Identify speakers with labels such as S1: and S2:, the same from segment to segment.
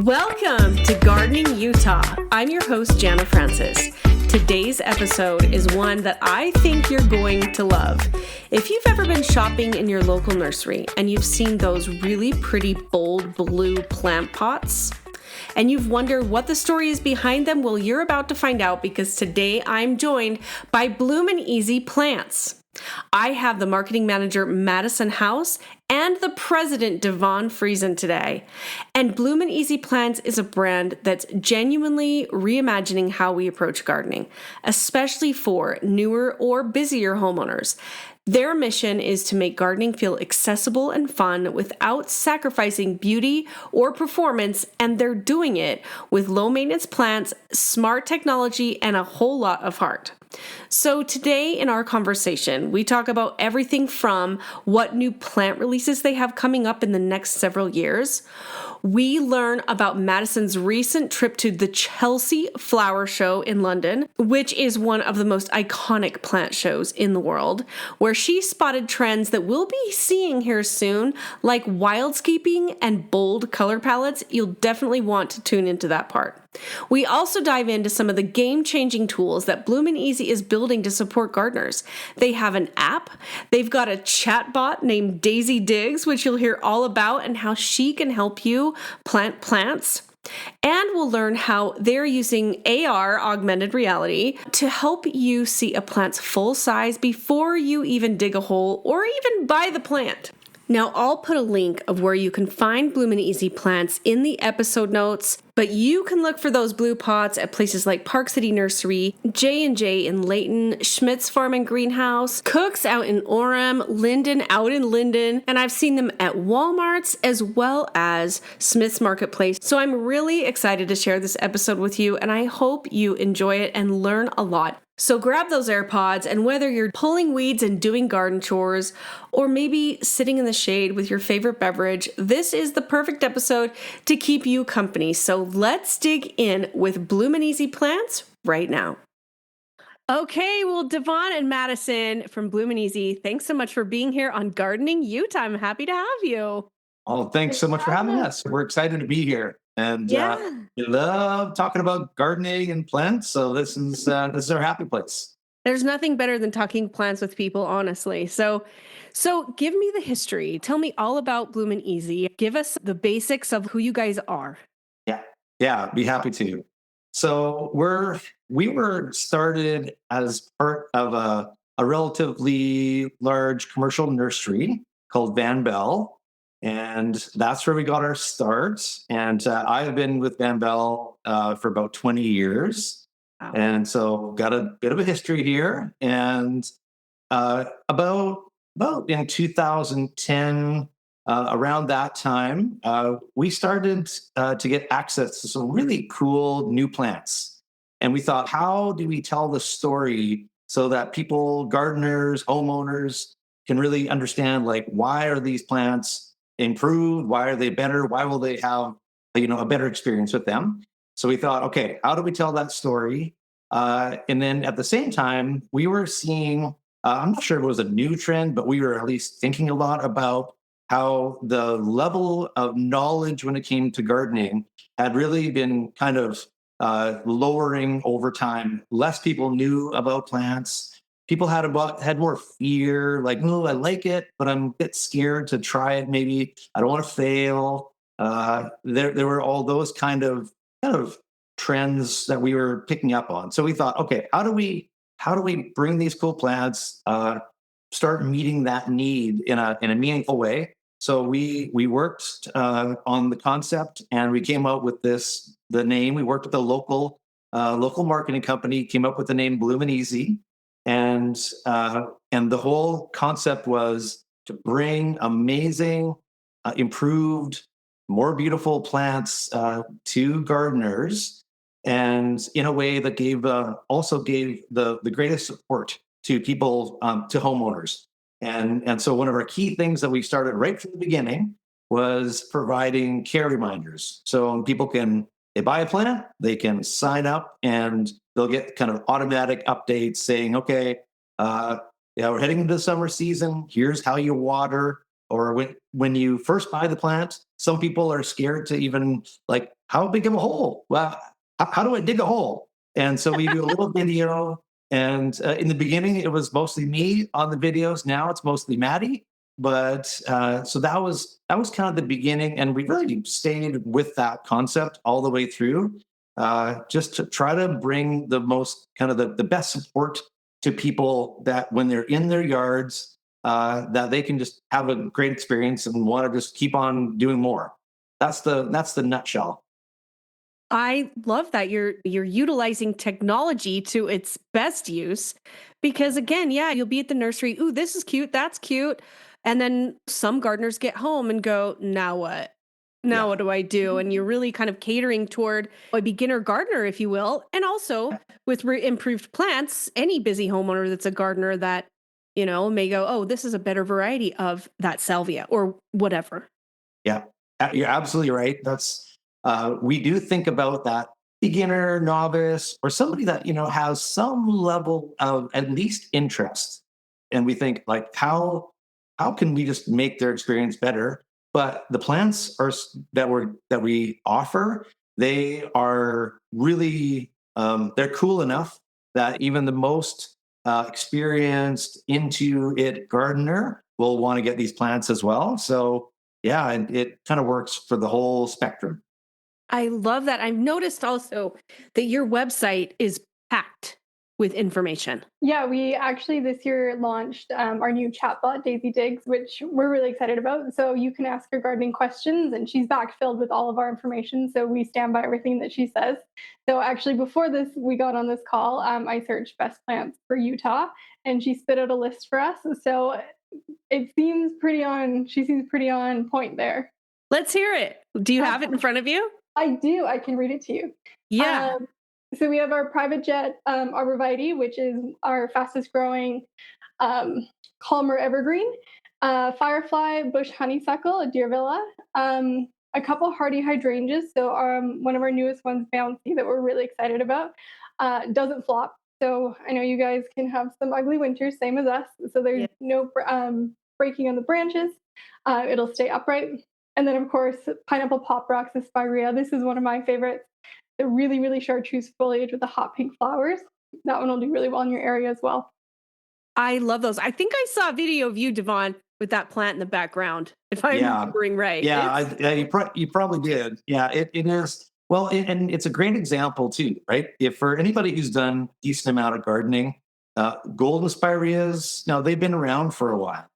S1: Welcome to Gardening Utah. I'm your host, Jana Francis. Today's episode is one that I think you're going to love. If you've ever been shopping in your local nursery and you've seen those really pretty bold blue plant pots, and you've wondered what the story is behind them, well, you're about to find out because today I'm joined by Bloomin plants. I have the marketing manager, Madison House, and the president, DeVonne Friesen today. And Bloomin plants is a brand that's genuinely reimagining how we approach gardening, especially for newer or busier homeowners. Their mission is to make gardening feel accessible and fun without sacrificing beauty or performance, and they're doing it with low-maintenance plants, smart technology, and a whole lot of heart. So today in our conversation, we talk about everything from what new plant releases they have coming up in the next several years. We learn about Madison's recent trip to the Chelsea Flower Show in London, which is one of the most iconic plant shows in the world, where she spotted trends that we'll be seeing here soon, like wildscaping and bold color palettes. You'll definitely want to tune into that part. We also dive into some of the game-changing tools that Bloomin is building to support gardeners. They have an app, they've got a chatbot named Daisy Diggs, which you'll hear all about and how she can help you plant plants. And we'll learn how they're using AR, augmented reality, to help you see a plant's full size before you even dig a hole or even buy the plant. Now, I'll put a link of where you can find Bloomin plants in the episode notes, but you can look for those blue pots at places like Park City Nursery, J&J in Layton, Schmidt's Farm and Greenhouse, Cook's out in Orem, Linden out in Linden, and I've seen them at Walmart's as well as Smith's Marketplace. So I'm really excited to share this episode with you, and I hope you enjoy it and learn a lot. So grab those AirPods, and whether you're pulling weeds and doing garden chores, or maybe sitting in the shade with your favorite beverage, this is the perfect episode to keep you company. So let's dig in with Bloomin plants right now. Okay, well, DeVonne and Madison from Bloomin thanks so much for being here on Gardening Utah. I'm happy to have you.
S2: Oh, thanks so much for having us. We're excited to be here. And we love talking about gardening and plants. So this is our happy place.
S1: There's nothing better than talking plants with people, honestly. So give me the history. Tell me all about Bloomin Give us the basics of who you guys are.
S2: Yeah, be happy to. So we were started as part of a relatively large commercial nursery called Van Belle. And that's where we got our start. And I've been with Van Belle for about 20 years. Wow. And so got a bit of a history here. And about in 2010, around that time, we started to get access to some really cool new plants. And we thought, how do we tell the story so that people, gardeners, homeowners, can really understand, like, why are these plants improved? Why are they better? Why will they have, a better experience with them? So we thought, okay, how do we tell that story? And then at the same time, we were seeing, I'm not sure if it was a new trend, but we were at least thinking a lot about how the level of knowledge when it came to gardening had really been kind of lowering over time. Less people knew about plants. People had more fear, like, oh, I like it, but I'm a bit scared to try it. Maybe I don't want to fail. There were all those kind of trends that we were picking up on. So we thought, okay, how do we bring these cool plants, start meeting that need in a meaningful way? So we worked on the concept, and we came out with the name. We worked with a local marketing company, came up with the name Bloomin And the whole concept was to bring amazing, improved, more beautiful plants to gardeners, and in a way that also gave the greatest support to people, to homeowners. And so one of our key things that we started right from the beginning was providing care reminders. So people they buy a plant, they can sign up, and they'll get kind of automatic updates saying, okay, we're heading into the summer season. Here's how you water. Or when you first buy the plant, some people are scared to even, like, how big of a hole? Well, how do I dig a hole? And so we do a little video. And in the beginning, it was mostly me on the videos. Now it's mostly Maddie. But so that was kind of the beginning, and we really stayed with that concept all the way through, just to try to bring the most kind of the best support to people that when they're in their yards, that they can just have a great experience and want to just keep on doing more. That's the nutshell.
S1: I love that you're utilizing technology to its best use because again, yeah, you'll be at the nursery, ooh, this is cute, that's cute. And then some gardeners get home and go, now what? Now
S2: Yeah.
S1: what do I do? And you're really kind of catering toward a beginner gardener, if you will. And also with improved plants, any busy homeowner that's a gardener that, may go, oh, this is a better variety of that salvia or whatever.
S2: Yeah, you're absolutely right. That's we do think about that beginner, novice, or somebody that has some level of at least interest, and we think like how can we just make their experience better? But the plants that we offer, they are really they're cool enough that even the most experienced into it gardener will want to get these plants as well. So yeah, and it kind of works for the whole spectrum.
S1: I love that. I've noticed also that your website is packed with information.
S3: Yeah, we actually this year launched our new chatbot, Daisy Digs, which we're really excited about. So you can ask her gardening questions, and she's backfilled with all of our information. So we stand by everything that she says. So actually, before we got on this call, I searched best plants for Utah, and she spit out a list for us. So it seems pretty on. She seems pretty on point there.
S1: Let's hear it. Do you have it in front of you?
S3: I do. I can read it to you.
S1: Yeah.
S3: So we have our private jet arborvitae, which is our fastest growing calmer evergreen, firefly, bush honeysuckle, a deer villa, a couple hardy hydrangeas. So one of our newest ones, Bouncy, that we're really excited about, doesn't flop. So I know you guys can have some ugly winters, same as us. So there's no breaking on the branches. It'll stay upright. And then, of course, pineapple pop rocks, Aspirea. This is one of my favorites. The really, really chartreuse foliage with the hot pink flowers. That one will do really well in your area as well.
S1: I love those. I think I saw a video of you, DeVonne, with that plant in the background, if I'm remembering right.
S2: Yeah, you probably did. Yeah, it is. Well, and it's a great example too, right? If for anybody who's done a decent amount of gardening, golden spireas, now they've been around for a while.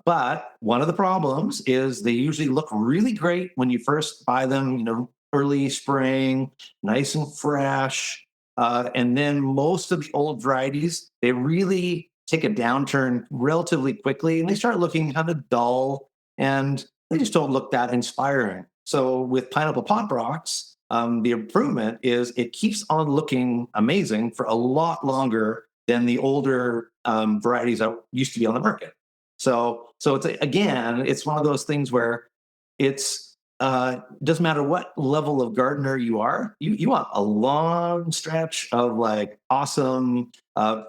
S2: But one of the problems is they usually look really great when you first buy them, early spring, nice and fresh. And then most of the old varieties, they really take a downturn relatively quickly and they start looking kind of dull and they just don't look that inspiring. So with pineapple pop rocks, the improvement is it keeps on looking amazing for a lot longer than the older varieties that used to be on the market. So it's one of those things where it's doesn't matter what level of gardener you are, you want a long stretch of like awesome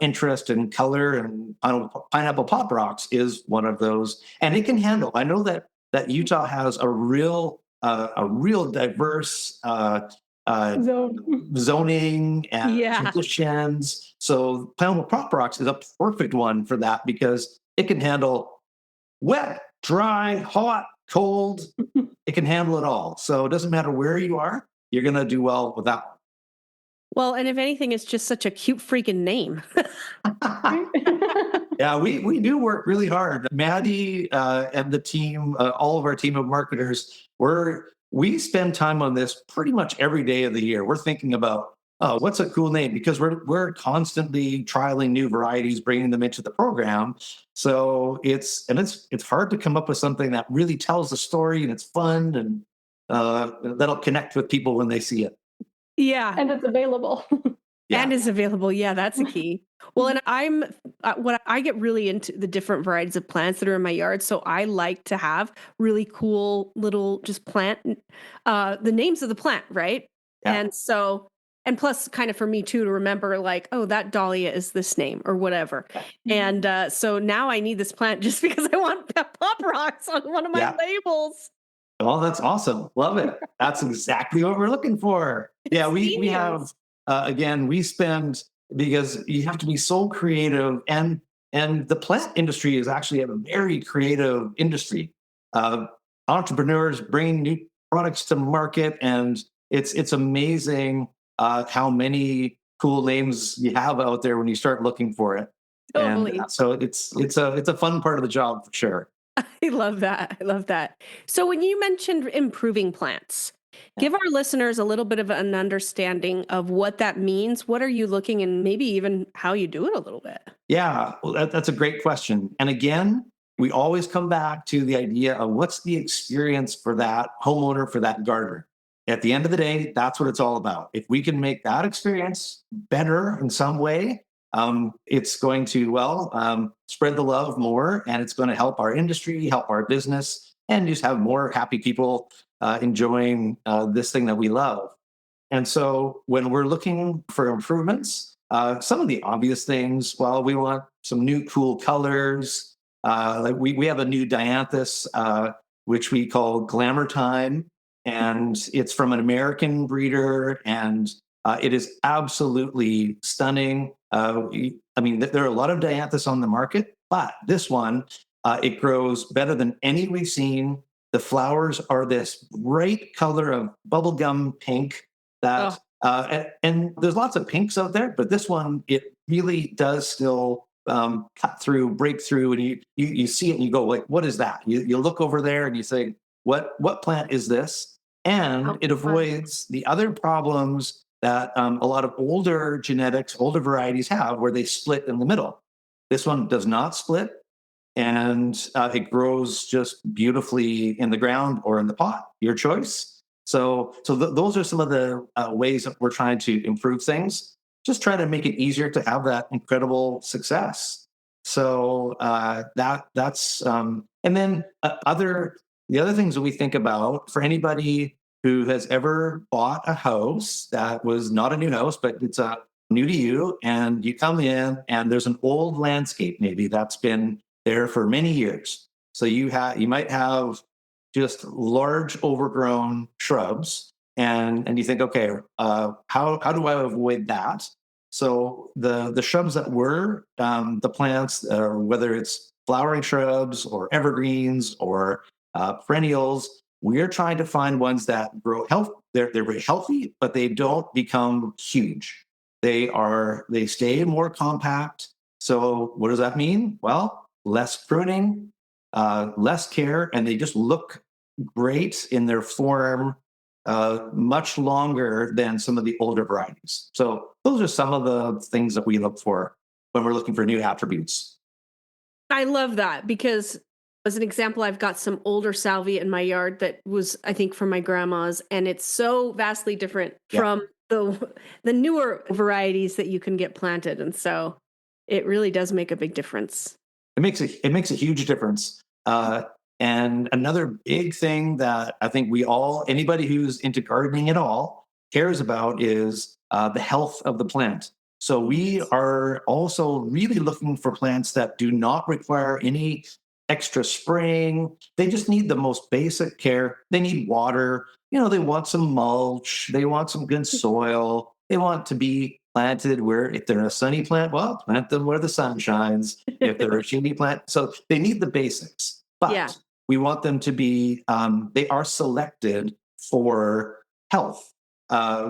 S2: interest in color, and pineapple pop rocks is one of those, and it can handle. I know that Utah has a real diverse zoning and conditions. So pineapple pop rocks is a perfect one for that because it can handle wet, dry, hot, cold. It can handle it all. So it doesn't matter where you are, you're going to do well with that one.
S1: Well, and if anything, it's just such a cute freaking name.
S2: Yeah, we do work really hard. Maddie and the team, all of our team of marketers, we spend time on this pretty much every day of the year. We're thinking about, what's a cool name? Because we're constantly trialing new varieties, bringing them into the program. So it's hard to come up with something that really tells the story and it's fun and that'll connect with people when they see it.
S1: Yeah,
S3: and it's available.
S1: Yeah. And is available. Yeah, that's a key. Well, and I'm what I get really into the different varieties of plants that are in my yard. So I like to have really cool little just plant, the names of the plant, right? Yeah. And so, and plus kind of for me too, to remember like, oh, that dahlia is this name or whatever. And so now I need this plant just because I want pop rocks on one of my labels.
S2: Oh, that's awesome. Love it. That's exactly what we're looking for. Yeah, we have again, we spend, because you have to be so creative, and the plant industry is actually a very creative industry. Uh, Entrepreneurs bringing new products to market, and it's amazing how many cool names you have out there when you start looking for it. And
S1: Totally.
S2: so it's a fun part of the job for sure.
S1: I love that. I love that. So when you mentioned improving plants, give our listeners a little bit of an understanding of what that means. What are you looking, and maybe even how you do it a little bit?
S2: Yeah, well, that's a great question. And again, we always come back to the idea of what's the experience for that homeowner, for that gardener. At the end of the day, that's what it's all about. If we can make that experience better in some way, it's going to, spread the love more, and it's going to help our industry, help our business, and just have more happy people enjoying this thing that we love. And so when we're looking for improvements, some of the obvious things, well, we want some new cool colors. Like we have a new dianthus, which we call Glamour Time, and it's from an American breeder, and it is absolutely stunning. I mean, there are a lot of dianthus on the market, but this one, it grows better than any we've seen. The flowers are this bright color of bubblegum pink
S1: Oh,
S2: that and there's lots of pinks out there, but this one, it really does still cut through, break through, and you see it and you go like, what is that? You look over there and you say, what plant is this? And
S1: how
S2: it
S1: fun.
S2: avoids the other problems that a lot of older genetics, older varieties have, where they split in the middle. This one does not split, and it grows just beautifully in the ground or in the pot, your choice. So those are some of the ways that we're trying to improve things, just trying to make it easier to have that incredible success. So and then the other things that we think about for anybody who has ever bought a house that was not a new house, but it's new to you, and you come in and there's an old landscape maybe that's been there for many years. So you might have just large overgrown shrubs, and you think, okay, how do I avoid that? So the shrubs that were the plants, whether it's flowering shrubs or evergreens or perennials, we're trying to find ones that grow health. They're very healthy, but they don't become huge. They stay more compact. So what does that mean? Well, less pruning, less care, and they just look great in their form much longer than some of the older varieties. So those are some of the things that we look for when we're looking for new attributes.
S1: I love that because, as an example, I've got some older salvia in my yard that was, I think, from my grandma's, and it's so vastly different from the newer varieties that you can get planted, and so it really does make a big difference.
S2: It makes a huge difference. And another big thing that I think anybody who's into gardening at all cares about is the health of the plant. So we are also really looking for plants that do not require any extra spraying. They just need the most basic care. They need water. They want some mulch. They want some good soil. They want to be planted where, if they're a sunny plant, well, plant them where the sun shines. If they're a shady plant, so they need the basics. But
S1: Yeah.
S2: we want them to be, they are selected for health.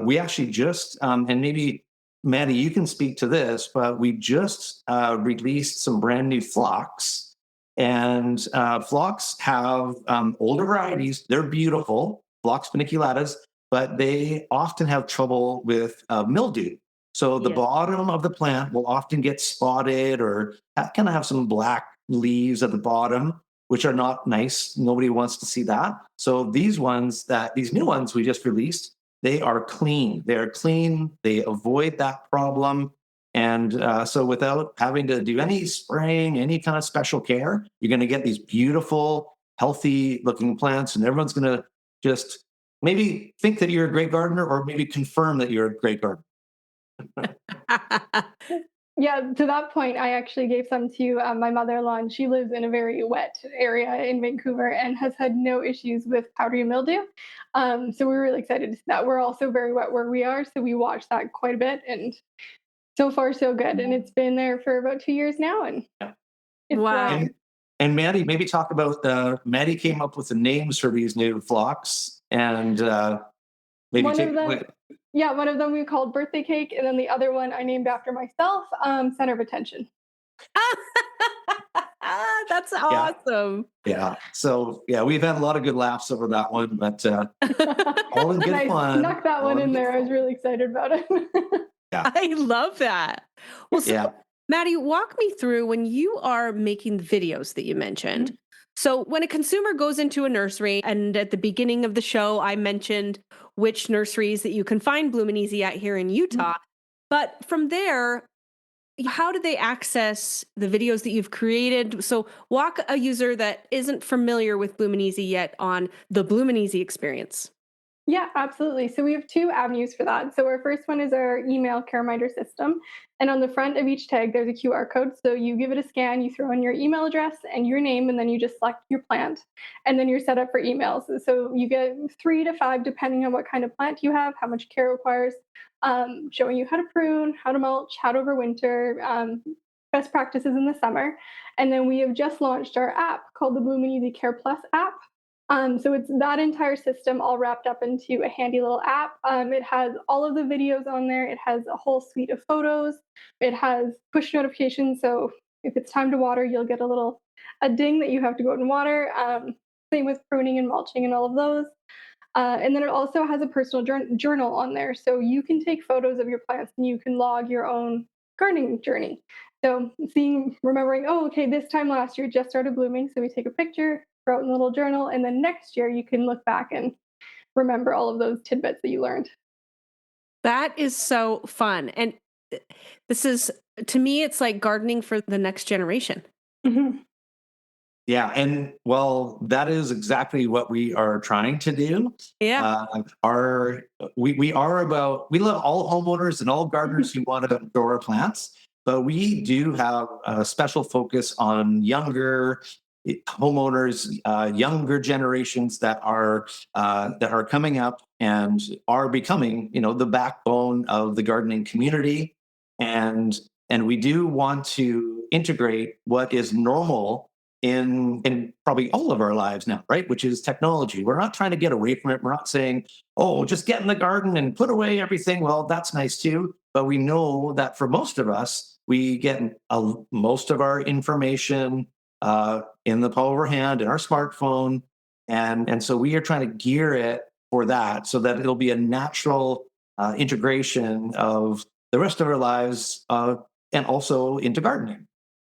S2: We actually just, and maybe Maddie, you can speak to this, but we just released some brand new phlox. And phlox have older varieties. They're beautiful, phlox paniculatas, but they often have trouble with mildew. So the bottom of the plant will often get spotted or kind of have some black leaves at the bottom, which are not nice. Nobody wants to see that. So these new ones we just released, they are clean. They're clean. They avoid that problem. And so without having to do any spraying, any kind of special care, you're going to get these beautiful, healthy looking plants, and everyone's going to just maybe think that you're a great gardener, or maybe confirm that you're a great gardener.
S3: Yeah, to that point, I actually gave some to my mother-in-law, and she lives in a very wet area in Vancouver and has had no issues with powdery mildew. So we're really excited to see that. We're also very wet where we are, so we watch that quite a bit, and so far so good. And it's been there for about 2 years now, and
S2: Yeah.
S3: it's
S1: Wow.
S2: And Maddie, maybe talk about Maddie came up with the names for these new flocks, and maybe
S3: one
S2: take
S3: of them. Yeah, one of them we called birthday cake, and then the other one I named after myself, center of attention.
S1: That's
S2: yeah,
S1: awesome.
S2: yeah. So yeah, we've had a lot of good laughs over that one, but all in good
S3: And I
S2: fun.
S3: snuck that one in there. I was really excited about it.
S2: Yeah,
S1: I love that. Well, so
S2: yeah.
S1: Maddie, walk me through when you are making the videos that you mentioned. So when a consumer goes into a nursery, and at the beginning of the show, I mentioned which nurseries that you can find Bloomin' Easy at here in Utah. But from there, how do they access the videos that you've created? So walk a user that isn't familiar with Bloomin' Easy yet on the Bloomin' Easy experience.
S3: Yeah, absolutely. So we have two avenues for that. So our first one is our email care reminder system. And on the front of each tag, there's a QR code. So you give it a scan, you throw in your email address and your name, and then you just select your plant. And then you're set up for emails. So you get 3 to 5, depending on what kind of plant you have, how much care it requires, showing you how to prune, how to mulch, how to overwinter, best practices in the summer. And then we have just launched our app called the Bloomin' Easy Care Plus app. So it's that entire system all wrapped up into a handy little app. It has all of the videos on there. It has a whole suite of photos. It has push notifications. So if it's time to water, you'll get a ding that you have to go out and water. Same with pruning and mulching and all of those. And then it also has a personal journal on there. So you can take photos of your plants and you can log your own gardening journey. So remembering, oh, okay, this time last year it just started blooming. So we take a picture, throw it in a little journal, and then next year you can look back and remember all of those tidbits that you learned.
S1: That is so fun. And this is, to me, it's like gardening for the next generation.
S3: Mm-hmm.
S2: Yeah, and well, that is exactly what we are trying to do.
S1: Yeah.
S2: We love all homeowners and all gardeners who want to grow our plants, but we do have a special focus on younger homeowners, younger generations that are coming up and are becoming, the backbone of the gardening community, and we do want to integrate what is normal in probably all of our lives now, right? Which is technology. We're not trying to get away from it. We're not saying, oh, just get in the garden and put away everything. Well, that's nice too. But we know that for most of us, we get most of our information in the palm of our hand, in our smartphone. And so we are trying to gear it for that so that it'll be a natural integration of the rest of our lives and also into gardening.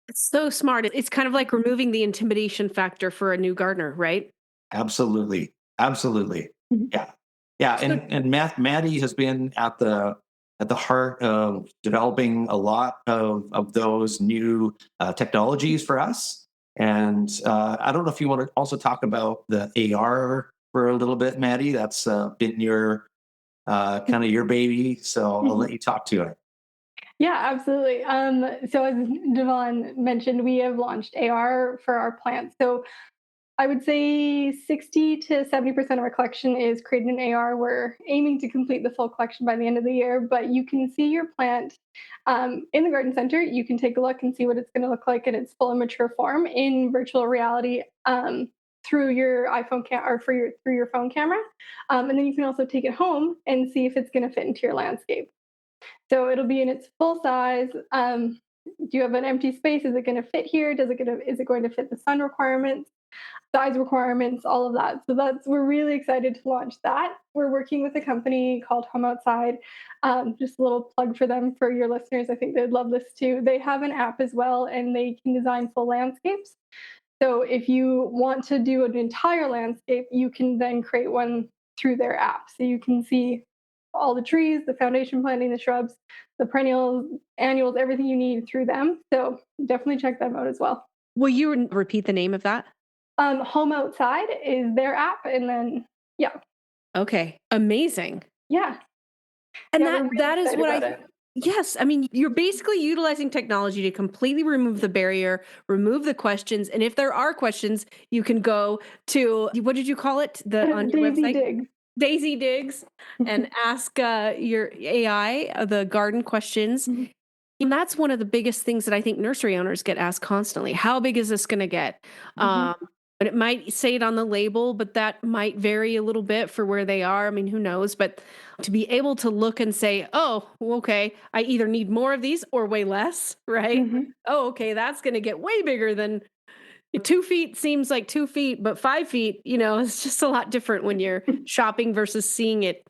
S1: It's so smart. It's kind of like removing the intimidation factor for a new gardener, right?
S2: Absolutely.
S3: Mhm.
S2: Yeah. And Maddie has been at the heart of developing a lot of those new technologies for us. And I don't know if you want to also talk about the AR for a little bit, Maddie. That's been your kind of your baby. So I'll let you talk to it.
S3: Yeah, absolutely. So as DeVonne mentioned, we have launched AR for our plants. So I would say 60 to 70% of our collection is created in AR. We're aiming to complete the full collection by the end of the year, but you can see your plant in the garden center. You can take a look and see what it's going to look like in its full and mature form in virtual reality through your iPhone or through your phone camera. And then you can also take it home and see if it's going to fit into your landscape. So it'll be in its full size. Do you have an empty space? Is it going to fit here? Is it going to fit the sun requirements, size requirements, all of that? So we're really excited to launch that. We're working with a company called Home Outside. Just a little plug for them for your listeners. I think they'd love this too. They have an app as well, and they can design full landscapes. So if you want to do an entire landscape, you can then create one through their app. So you can see all the trees, the foundation planting, the shrubs, the perennials, annuals, everything you need through them. So definitely check them out as well.
S1: Will you repeat the name of that?
S3: Home Outside is their app. And then, yeah.
S1: Okay. Amazing.
S3: Yeah.
S1: And
S3: yeah,
S1: that is what Yes, I mean, you're basically utilizing technology to completely remove the barrier, remove the questions, and if there are questions, you can go to, what did you call it? On your
S3: Daisy
S1: website?
S3: Dig.
S1: Daisy Digs, and ask your AI the garden questions.
S3: Mhm.
S1: And that's one of the biggest things that I think nursery owners get asked constantly. How big is this going to get?
S3: Mhm.
S1: But it might say it on the label, but that might vary a little bit for where they are. I mean, who knows? But to be able to look and say, oh, okay, I either need more of these or way less, right?
S3: Mhm.
S1: Oh, okay, that's going to get way bigger than 2 feet seems like 2 feet, but 5 feet, it's just a lot different when you're shopping versus seeing it,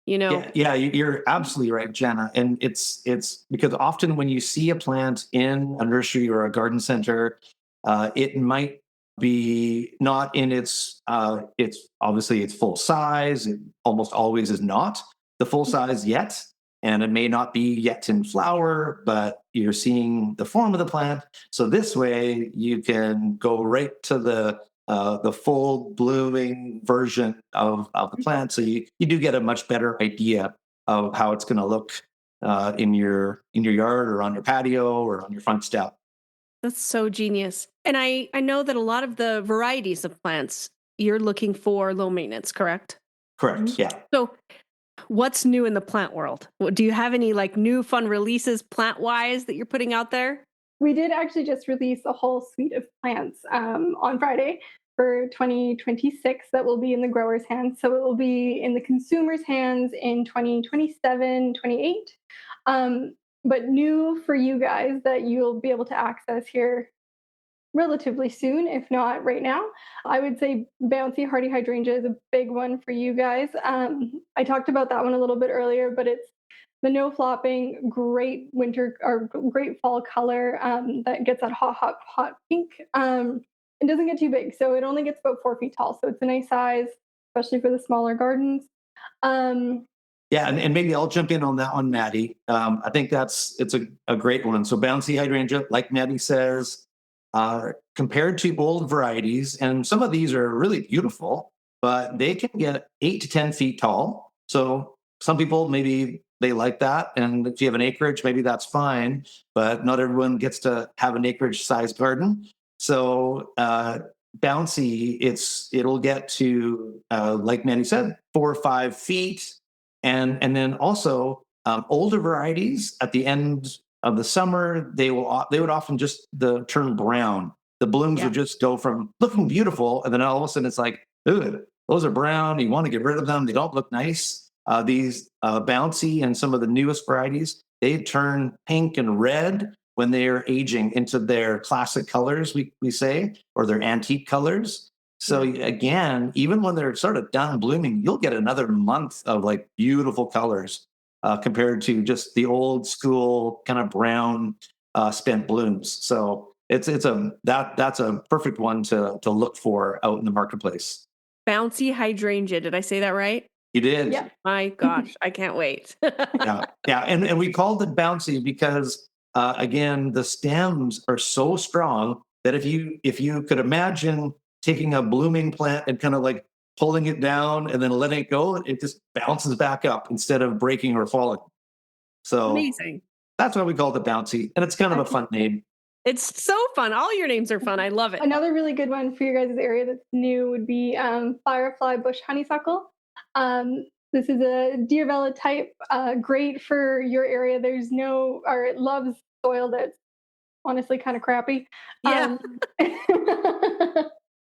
S1: you know.
S2: Yeah, you're absolutely right, Jenna. And it's because often when you see a plant in a nursery or a garden center, it might be not in its obviously its full size. It almost always is not the full size yet, and it may not be yet in flower, but you're seeing the form of the plant. So this way, you can go right to the full blooming version of the plant. So you do get a much better idea of how it's going to look in your yard or on your patio or on your front step.
S1: That's so genius. And I know that a lot of the varieties of plants you're looking for low maintenance, correct?
S2: Correct. Yeah.
S1: So what's new in the plant world? Do you have any like new fun releases plant wise that you're putting out there?
S3: We did actually just release a whole suite of plants on Friday for 2026 that will be in the growers' hands. So it will be in the consumers' hands in 2027, 28. But new for you guys that you'll be able to access here relatively soon, if not right now. I would say Bouncy Hardy Hydrangea is a big one for you guys. I talked about that one a little bit earlier, but it's the no flopping, great winter or great fall color that gets that hot pink. It doesn't get too big, so it only gets about 4 feet tall. So it's a nice size, especially for the smaller gardens. Um,
S2: Yeah, and maybe I'll jump in on that one, Maddie. I think it's a great one. So bouncy hydrangea, like Maddie says, compared to old varieties, and some of these are really beautiful, but they can get 8 to 10 feet tall. So some people maybe they like that, and if you have an acreage, maybe that's fine. But not everyone gets to have an acreage sized garden. So bouncy, it'll get to like Maddie said, 4 or 5 feet and then also older varieties at the end of the summer they would often just turn brown. The blooms
S1: Yeah.
S2: would just go from looking beautiful, and then all of a sudden it's like, ooh, those are brown. You want to get rid of them. They don't look nice. These bouncy and some of the newest varieties, they turn pink and red when they are aging into their classic colors, we say, or their antique colors. So again, even when they're sort of done blooming, you'll get another month of like beautiful colors compared to just the old school kind of brown spent blooms. So that's a perfect one to look for out in the marketplace.
S1: Bouncy hydrangea. Did I say that right?
S2: You did.
S3: yeah.
S1: My gosh, I can't wait.
S2: Yeah, and we called it bouncy because again, the stems are so strong that if you could imagine taking a blooming plant and kind of like pulling it down and then letting it go, it just bounces back up instead of breaking or falling. So
S1: Amazing.
S2: that's why we called it bouncy, and it's kind of a fun name.
S1: It's so fun. All your names are fun. I love it.
S3: Another really good one for your guys' area that's new would be firefly bush honeysuckle. This is a Deervella type, great for your area. There's no, or it loves soil that's honestly kind of crappy.
S1: Yeah.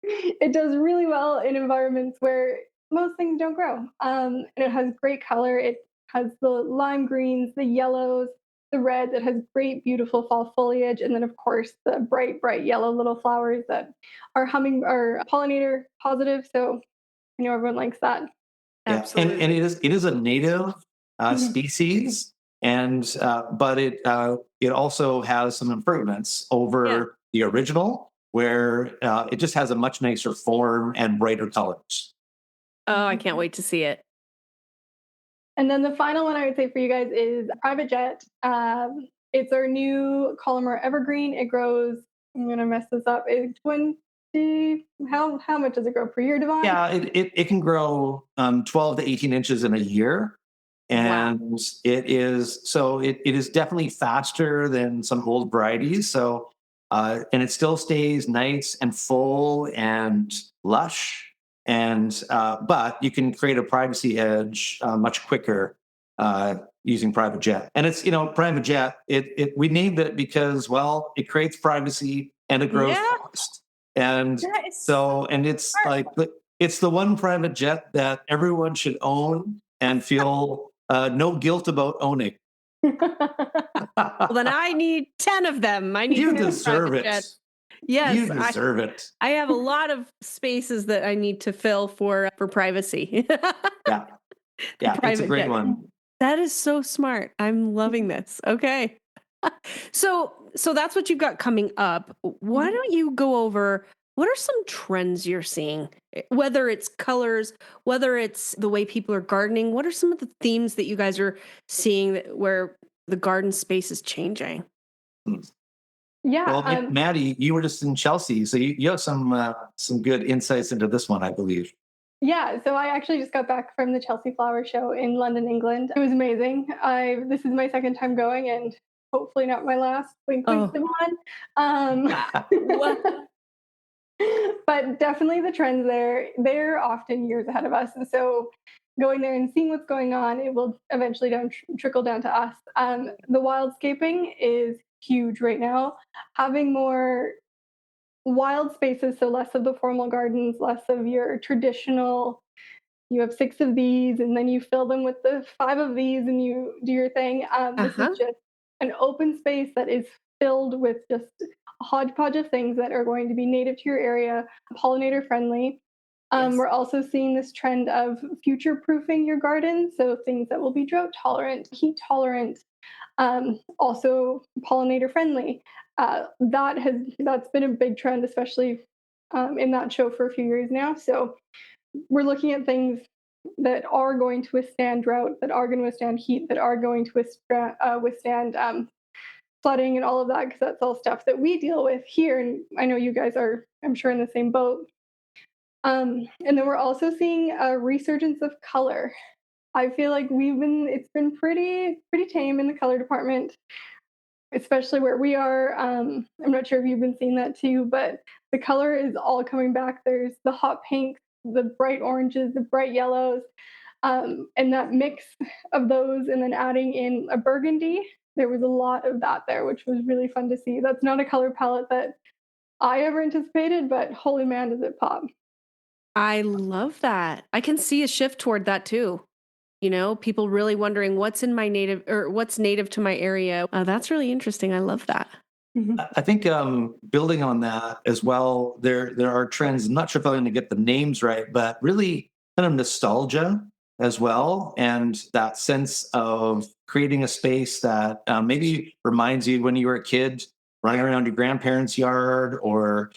S3: It does really well in environments where most things don't grow. And it has great color. It has the lime greens, the yellows, the reds. It has great, beautiful fall foliage. And then, of course, the bright, bright yellow little flowers that are pollinator positive. So I know everyone likes that.
S2: Yeah,
S1: Absolutely.
S2: and it is a native species, and but it also has some improvements over the original, where it just has a much nicer form and brighter colors.
S1: Oh, I can't wait to see it.
S3: And then the final one I would say for you guys is Private Jet. It's our new columnar evergreen. It grows, I'm going to mess this up, 20, how much does it grow per year, DeVonne?
S2: Yeah, it can grow 12 to 18 inches in a year. And it is definitely faster than some old varieties. So, and it still stays nice and full and lush. And, but you can create a privacy edge much quicker using private jet. And it's, private jet, we named it because, well, it creates privacy and it grows fast. And and it's like, it's the one private jet that everyone should own and feel no guilt about owning.
S1: Well, then I need 10 of them. I need
S2: You
S1: 10
S2: deserve
S1: private
S2: it.
S1: jets. Yes,
S2: you deserve it.
S1: I have a lot of spaces that I need to fill for privacy.
S2: Yeah, it's a great one.
S1: That is so smart. I'm loving this. Okay. So that's what you've got coming up. Why don't you go over what are some trends you're seeing? Whether it's colors, whether it's the way people are gardening, what are some of the themes that you guys are seeing where the garden space is changing?
S3: Yeah.
S2: Well, Maddie, you were just in Chelsea, so you have some good insights into this one, I believe.
S3: Yeah, so I actually just got back from the Chelsea Flower Show in London, England. It was amazing. This is my second time going, and hopefully not my last. Wink, wink, DeVonne. But definitely the trends there, they're often years ahead of us. And so going there and seeing what's going on, it will eventually trickle down to us. The wildscaping is huge right now. Having more wild spaces, so less of the formal gardens, less of your traditional, you have 6 of these and then you fill them with the 5 of these and you do your thing. This is just an open space that is filled with just a hodgepodge of things that are going to be native to your area, pollinator friendly. We're also seeing this trend of future proofing your garden, so things that will be drought tolerant, heat tolerant, also pollinator friendly. That's been a big trend, especially in that show for a few years now. So we're looking at things that are going to withstand drought, that are going to withstand heat, that are going to withstand flooding and all of that, because that's all stuff that we deal with here. And I know you guys are, I'm sure, in the same boat. And then we're also seeing a resurgence of color. I feel like it's been pretty tame in the color department, especially where we are. I'm not sure if you've been seeing that too, but the color is all coming back. There's the hot pinks, the bright oranges, the bright yellows, and that mix of those, and then adding in a burgundy. There was a lot of that there, which was really fun to see. That's not a color palette that I ever anticipated, but holy man, does it pop.
S1: I love that. I can see a shift toward that too. People really wondering what's in my native or what's native to my area. That's really interesting. I love that.
S2: I think building on that as well, there are trends. I'm not sure if I'm going to get the names right, but really kind of nostalgia as well, and that sense of creating a space that maybe reminds you when you were a kid running around your grandparents' yard or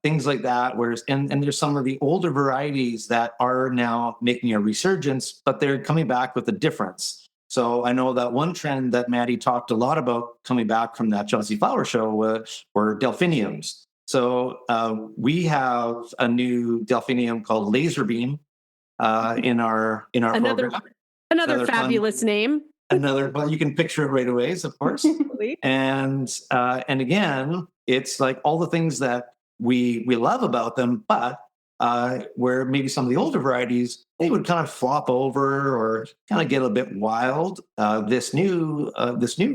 S2: things like that. Whereas, and there's some of the older varieties that are now making a resurgence, but they're coming back with a difference. So I know that one trend that Maddie talked a lot about coming back from that Chelsea Flower Show were delphiniums. So we have a new delphinium called Laser Beam in our program.
S1: Another fabulous fun name.
S2: Well, you can picture it right away, of course. And again, it's like all the things that we love about them, but where maybe some of the older varieties, they would kind of flop over or kind of get a bit wild. This new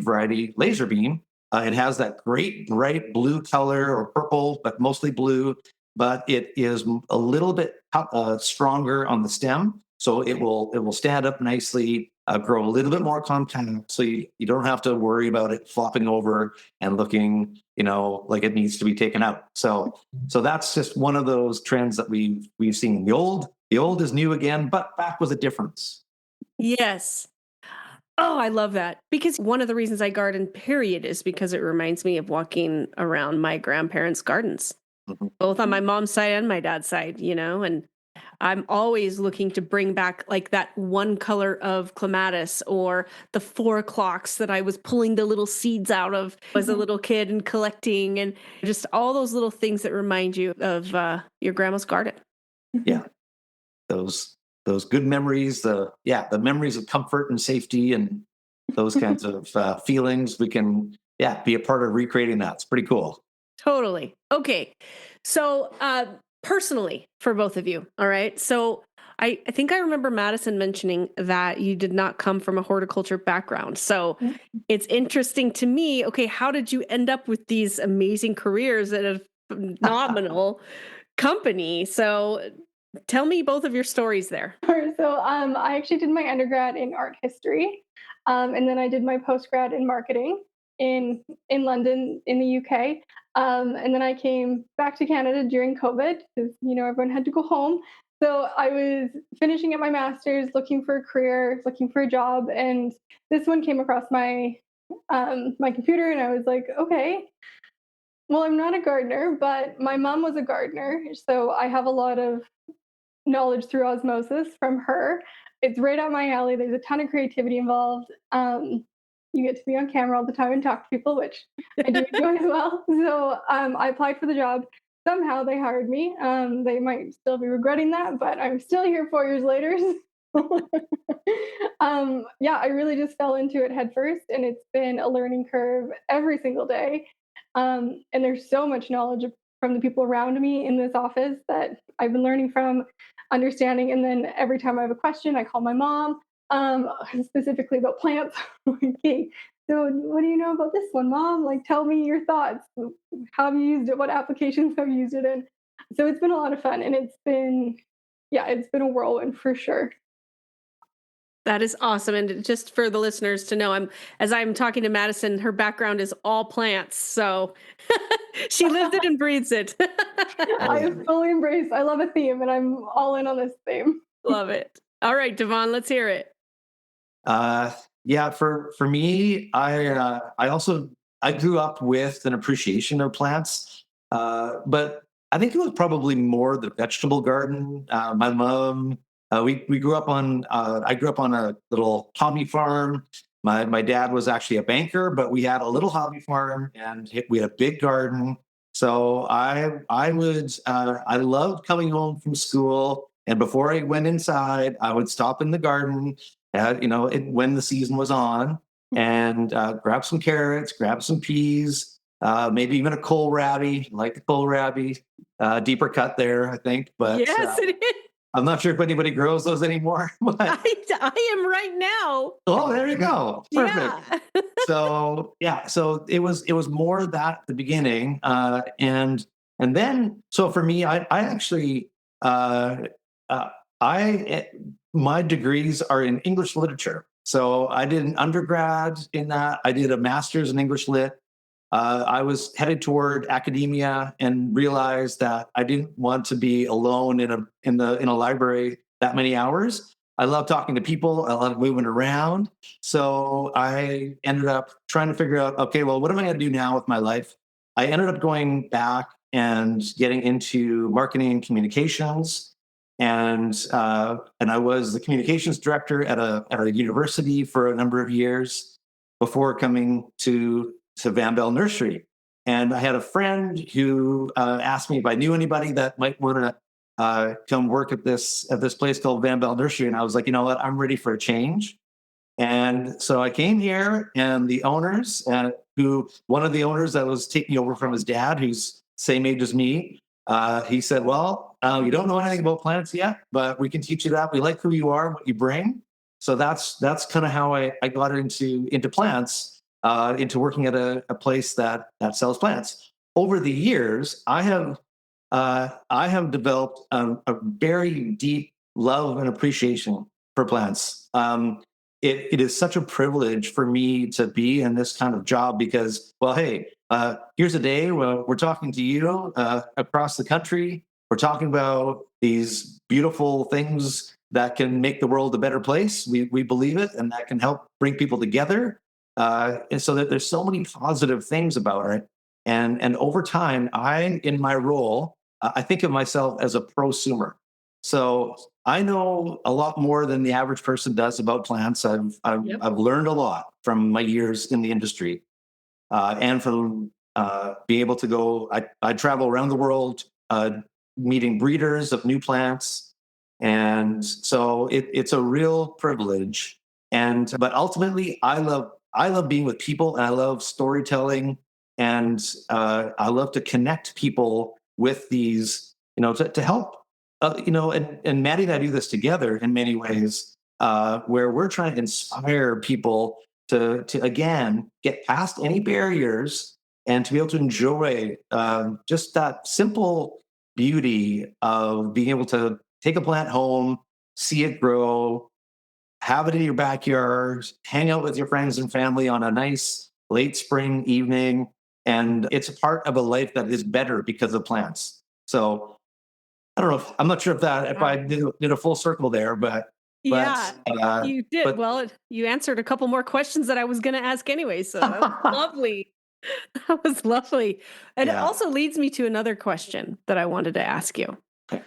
S2: variety, Laser Beam, it has that great bright blue color or purple, but mostly blue. But it is a little bit stronger on the stem, so it will stand up nicely, grow a little bit more compact, so you don't have to worry about it flopping over and looking, like it needs to be taken out. So that's just one of those trends that we've seen. The old is new again, but back with a difference.
S1: Yes. Oh, I love that, because one of the reasons I garden, period, is because it reminds me of walking around my grandparents' gardens, both on my mom's side and my dad's side, and I'm always looking to bring back like that one color of clematis or the 4 o'clocks that I was pulling the little seeds out of as a little kid and collecting, and just all those little things that remind you of your grandma's garden.
S2: Yeah. Those those good memories, the memories of comfort and safety and those kinds of feelings. We can be a part of recreating that. It's pretty cool.
S1: Totally. Okay. So personally, for both of you, all right. So I think I remember Madison mentioning that you did not come from a horticulture background. So it's interesting to me. Okay, how did you end up with these amazing careers at a phenomenal company? So tell me both of your stories there.
S3: Sure. So I actually did my undergrad in art history, and then I did my postgrad in marketing in London in the UK. And then I came back to Canada during COVID because everyone had to go home. So I was finishing up my master's, looking for a career, looking for a job, and this one came across my my computer, and I was like, okay. Well, I'm not a gardener, but my mom was a gardener, so I have a lot of knowledge through osmosis from her. It's right up my alley. There's a ton of creativity involved. You get to be on camera all the time and talk to people, which I do enjoy as well. So I applied for the job. Somehow they hired me. They might still be regretting that, but I'm still here 4 years later. I really just fell into it head first, and it's been a learning curve every single day. And there's so much knowledge from the people around me in this office that I've been learning from, understanding. And then every time I have a question, I call my mom, specifically about plants. Okay, so what do you know about this one, Mom? Like, tell me your thoughts. How have you used it? What applications have you used it in? So it's been a lot of fun, and it's been a whirlwind for sure.
S1: That is awesome. And just for the listeners to know, as I'm talking to Madison, her background is all plants. So she lives it and breathes it.
S3: I fully embrace. I love a theme, and I'm all in on this theme.
S1: Love it. All right, DeVonne, let's hear it.
S2: For me, I grew up with an appreciation of plants, but I think it was probably more the vegetable garden. My mom, we grew up on. I grew up on a little hobby farm. My dad was actually a banker, but we had a little hobby farm, and we had a big garden. So I loved coming home from school, and before I went inside, I would stop in the garden, when the season was on, and grab some carrots, grab some peas, maybe even a kohlrabi, like the kohlrabi, deeper cut there, I think. But
S1: yes, it is.
S2: I'm not sure if anybody grows those anymore. But
S1: I am right now.
S2: Oh, there you go. Perfect.
S1: Yeah.
S2: So it was more that at the beginning, and then so for me, I actually my degrees are in English literature. So I did an undergrad in that. I did a master's in English lit. I was headed toward academia and realized that I didn't want to be alone in a library that many hours. I love talking to people. I love moving around. So I ended up trying to figure out, okay, well, what am I going to do now with my life? I ended up going back and getting into marketing and communications. And I was the communications director at a university for a number of years before coming to Belle Nursery. And I had a friend who asked me if I knew anybody that might want to come work at this place called Belle Nursery. And I was like, you know what, I'm ready for a change. And so I came here, and the owners, one of the owners that was taking over from his dad, who's same age as me, he said, well, you don't know anything about plants yet, but we can teach you that. We like who you are and what you bring. So that's kind of how I got into plants, into working at a place that sells plants. Over the years, I have developed a very deep love and appreciation for plants. It is such a privilege for me to be in this kind of job because, well, hey, here's a day where we're talking to you across the country. We're talking about these beautiful things that can make the world a better place. We believe it, and that can help bring people together. And so that there's so many positive things about it. And over time, in my role, I think of myself as a prosumer. So I know a lot more than the average person does about plants. I've learned a lot from my years in the industry, and from being able to go. I travel around the world, meeting breeders of new plants, And so it's a real privilege. But ultimately, I love being with people, and I love storytelling, and I love to connect people with these, to help, and Maddie and I do this together in many ways, where we're trying to inspire people to again get past any barriers and to be able to enjoy just that simple beauty of being able to take a plant home, see it grow, have it in your backyard, hang out with your friends and family on a nice late spring evening. And it's a part of a life that is better because of plants. So I don't know. I'm not sure if I did a full circle there, but
S1: yeah, you did.
S2: But,
S1: well, you answered a couple more questions that I was going to ask anyway. So that was lovely. That was lovely. And it also leads me to another question that I wanted to ask you.
S2: Okay.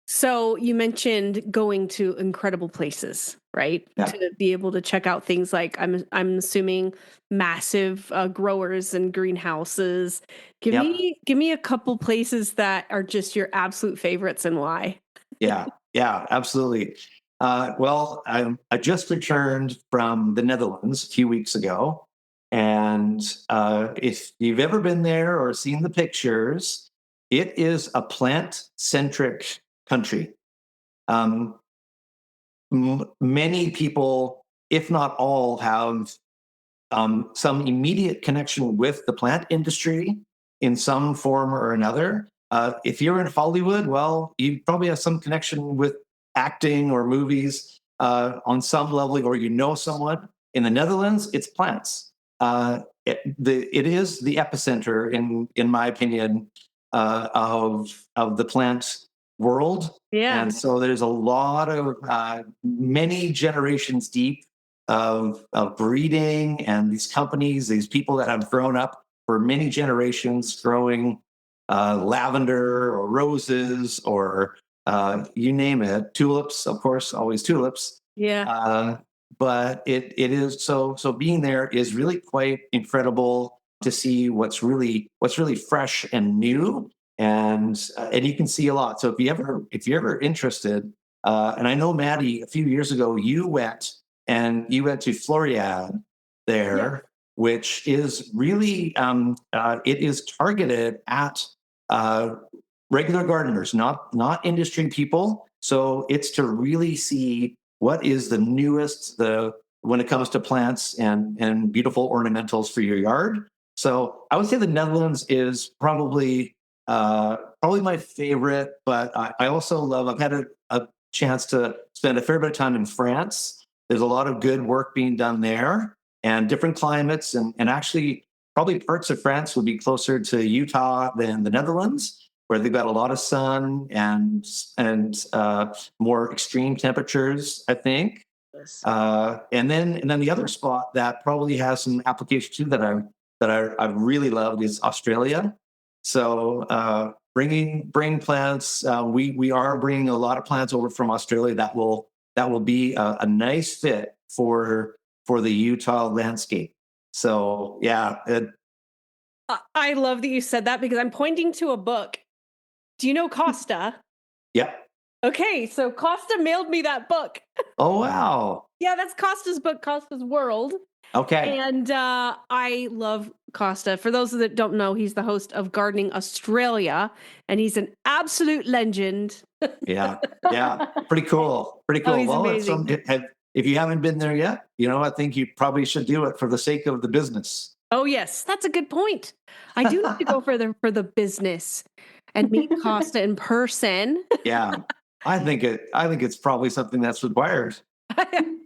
S1: So you mentioned going to incredible places, right?
S2: Yeah.
S1: To be able to check out things like I'm assuming massive growers and greenhouses. Give me a couple places that are just your absolute favorites and why.
S2: Yeah, absolutely. Well, I just returned from the Netherlands a few weeks ago, and if you've ever been there or seen the pictures, it is a plant-centric country. Many people, if not all, have some immediate connection with the plant industry in some form or another. If you're in Hollywood, well, you probably have some connection with acting or movies on some level, or someone. In the Netherlands, it's plants. It is the epicenter, in my opinion, of the plant world.
S1: Yeah.
S2: And so there's a lot of many generations deep of breeding, and these companies, these people that have grown up for many generations growing lavender or roses or you name it, tulips, of course, always tulips.
S1: Yeah.
S2: But it is so being there is really quite incredible to see what's really fresh and new, and you can see a lot. So if you're ever interested, and I know Maddie, a few years ago you went to Floriade there, which is really it is targeted at regular gardeners, not industry people. So it's to really see what is the newest when it comes to plants and beautiful ornamentals for your yard. So I would say the Netherlands is probably my favorite, but I also love. I've had a chance to spend a fair bit of time in France. There's a lot of good work being done there, and different climates, and actually probably parts of France would be closer to Utah than the Netherlands, where they've got a lot of sun and more extreme temperatures, I think.
S1: Yes.
S2: And then the other spot that probably has some application too that I really loved is Australia. So bringing plants, we are bringing a lot of plants over from Australia that will be a nice fit for the Utah landscape. So yeah.
S1: I love that you said that, because I'm pointing to a book. Do you know Costa?
S2: Yeah.
S1: Okay, so Costa mailed me that book.
S2: Oh, wow.
S1: Yeah, that's Costa's book, Costa's World.
S2: Okay.
S1: And I love Costa. For those that don't know, he's the host of Gardening Australia, and he's an absolute legend.
S2: Yeah. Pretty cool.
S1: Oh, he's amazing.
S2: If you haven't been there yet, I think you probably should do it for the sake of the business.
S1: Oh, yes, that's a good point. I do need to go for the business and meet Costa in person.
S2: Yeah, I think it's probably something that's required.
S1: I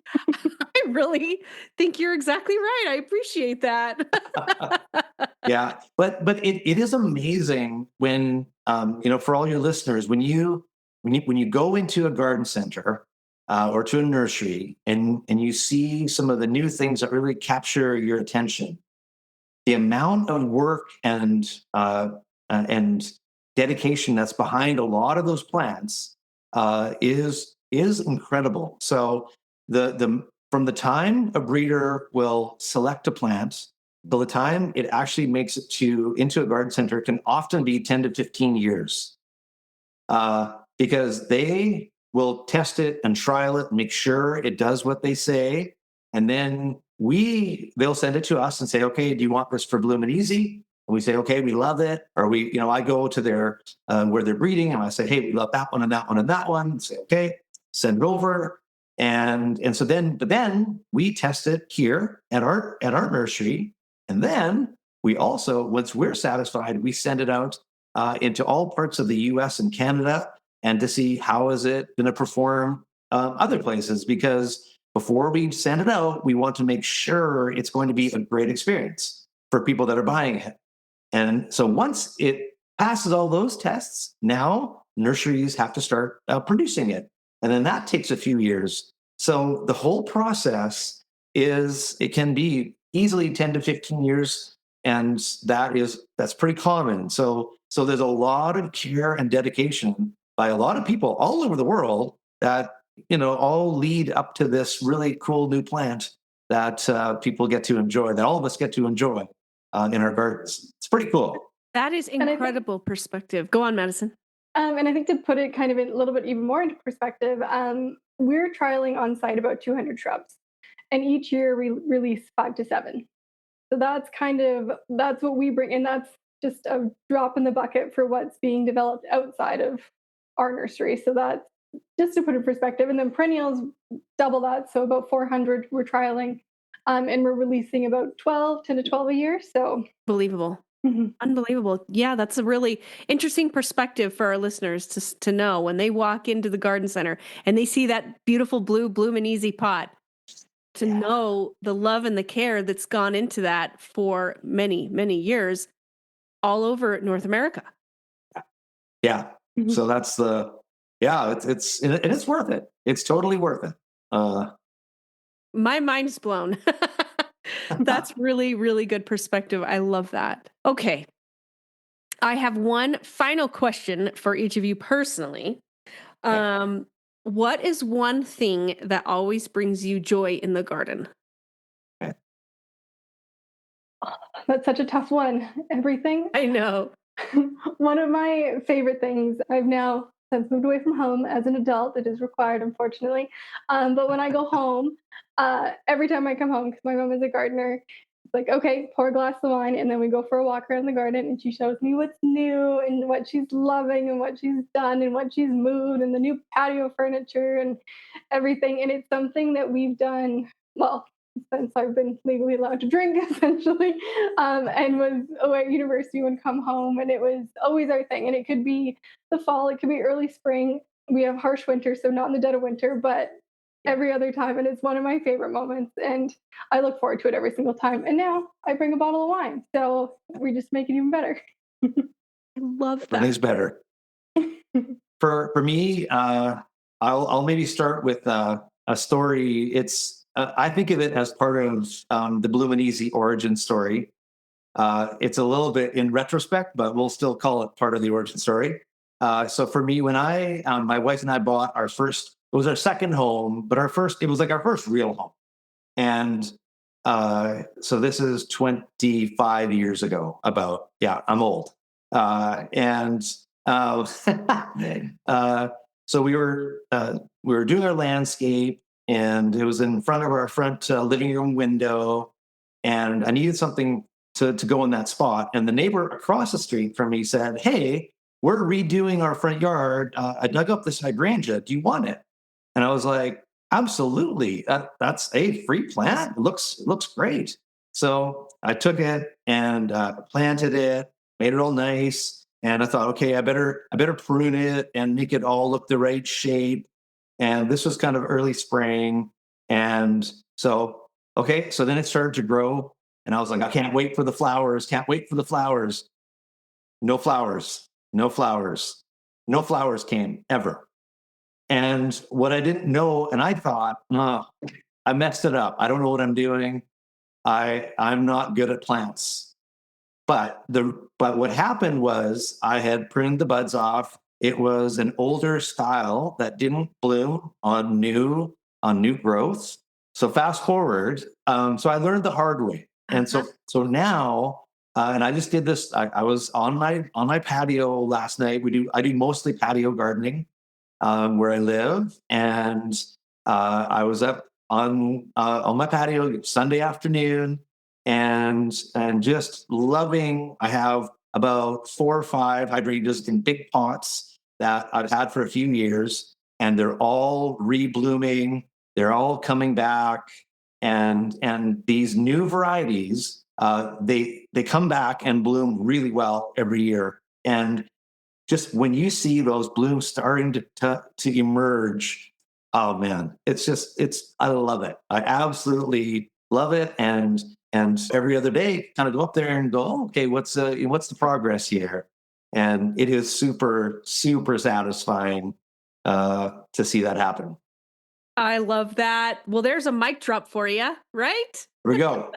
S1: really think you're exactly right. I appreciate that.
S2: Yeah, but it is amazing when for all your listeners, when you go into a garden center or to a nursery and you see some of the new things that really capture your attention, the amount of work and dedication that's behind a lot of those plants is incredible. So from the time a breeder will select a plant till the time it actually makes it into a garden center can often be 10 to 15 years, because they we'll test it and trial it, make sure it does what they say. And then they'll send it to us and say, okay, do you want this for Bloomin' Easy? And we say, okay, we love it. Or I go to their, where they're breeding, and I say, hey, we love that one and that one and that one. And say, okay, send it over. But then we test it here at our nursery. And then we also, once we're satisfied, we send it out into all parts of the US and Canada, and to see how is it going to perform other places. Because before we send it out, we want to make sure it's going to be a great experience for people that are buying it. And so once it passes all those tests, now nurseries have to start producing it. And then that takes a few years. So the whole process it can be easily 10 to 15 years. And that's pretty common. So there's a lot of care and dedication by a lot of people all over the world that, all lead up to this really cool new plant that people get to enjoy, that all of us get to enjoy in our gardens. It's pretty cool.
S1: That is incredible perspective. Go on, Madison.
S3: And I think to put it kind of a little bit even more into perspective, we're trialing on site about 200 shrubs, and each year we release 5 to 7. So that's what we bring, and that's just a drop in the bucket for what's being developed outside of our nursery. So that's just to put it in perspective. And then perennials double that, so about 400 we're trialing, and we're releasing about 10 to 12 a year. So
S1: believable. Mm-hmm. Unbelievable. Yeah, that's a really interesting perspective for our listeners to know when they walk into the garden center and they see that beautiful blue Bloomin' Easy pot, to know the love and the care that's gone into that for many, many years all over North America.
S2: Yeah. Mm-hmm. So that's it's worth it. It's totally worth it.
S1: My mind's blown. That's really, really good perspective. I love that. Okay. I have one final question for each of you personally. What is one thing that always brings you joy in the garden?
S3: Oh, that's such a tough one. Everything.
S1: I know.
S3: One of my favorite things, I've now since moved away from home as an adult. It is required, unfortunately. But when I go home, every time I come home, because my mom is a gardener, it's like, okay, pour a glass of wine, and then we go for a walk around the garden, and she shows me what's new and what she's loving and what she's done and what she's moved and the new patio furniture and everything. And it's something that we've done, well, since I've been legally allowed to drink, essentially, and was away at university and come home, and it was always our thing. And it could be the fall, it could be early spring. We have harsh winter, so not in the dead of winter, but every other time. And it's one of my favorite moments, and I look forward to it every single time. And now I bring a bottle of wine, so we just make it even better.
S1: I love that.
S2: Everything's better. For me, I'll maybe start with a story. It's I think of it as part of the Bloomin' Easy origin story. It's a little bit in retrospect, but we'll still call it part of the origin story. So for me, when my wife and I bought our first, it was our second home, but it was like our first real home. And so this is 25 years ago, I'm old. So we were doing our landscape, and it was in front of our front living room window, and I needed something to go in that spot. And the neighbor across the street from me said, "Hey, we're redoing our front yard. I dug up this hydrangea. Do you want it?" And I was like, "Absolutely. That's a free plant. It looks great." So I took it and planted it, made it all nice. And I thought, okay, I better prune it and make it all look the right shape. And this was kind of early spring. And so then it started to grow. And I was like, I can't wait for the flowers. Can't wait for the flowers. No flowers. No flowers. No flowers came ever. And what I didn't know, and I thought, I messed it up. I don't know what I'm doing. I'm not good at plants. But what happened was I had pruned the buds off. It was an older style that didn't bloom on new growth. So fast forward, so I learned the hard way, and so now, and I just did this. I was on my patio last night. I do mostly patio gardening, where I live, and I was up on my patio Sunday afternoon, and just loving. I have about 4 or 5 hydrangeas in big pots that I've had for a few years, and they're all reblooming. They're all coming back, and these new varieties, they come back and bloom really well every year. And just when you see those blooms starting to emerge, oh man, I love it. I absolutely love it. And every other day, kind of go up there and go, oh, okay, what's the progress here? And it is super, super satisfying to see that happen.
S1: I love that. Well, there's a mic drop for you, right?
S2: Here we go.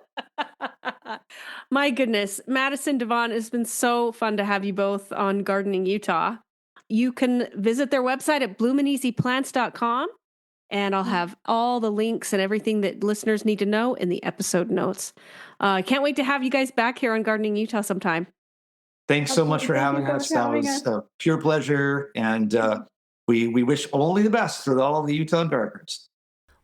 S1: My goodness, Madison, DeVonne, it's been so fun to have you both on Gardening Utah. You can visit their website at bloomineasyplants.com, and I'll have all the links and everything that listeners need to know in the episode notes. I can't wait to have you guys back here on Gardening Utah sometime.
S2: Thanks so much for having us. That was a pure pleasure, and we wish only the best for all the Utah gardeners.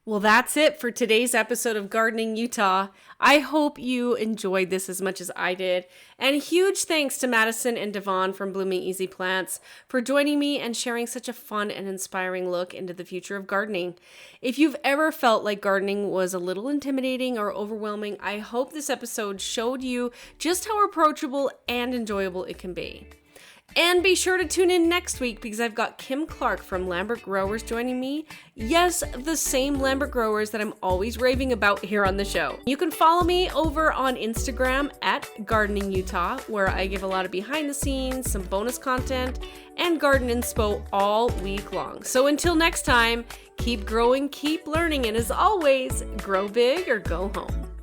S1: Well, that's it for today's episode of Gardening Utah. I hope you enjoyed this as much as I did. And huge thanks to Madison and DeVonne from Blooming Easy Plants for joining me and sharing such a fun and inspiring look into the future of gardening. If you've ever felt like gardening was a little intimidating or overwhelming, I hope this episode showed you just how approachable and enjoyable it can be. And be sure to tune in next week because I've got Kim Clark from Lambert Growers joining me. Yes, the same Lambert Growers that I'm always raving about here on the show. You can follow me over on Instagram at Gardening Utah, where I give a lot of behind the scenes, some bonus content, and garden inspo all week long. So until next time, keep growing, keep learning, and as always, grow big or go home.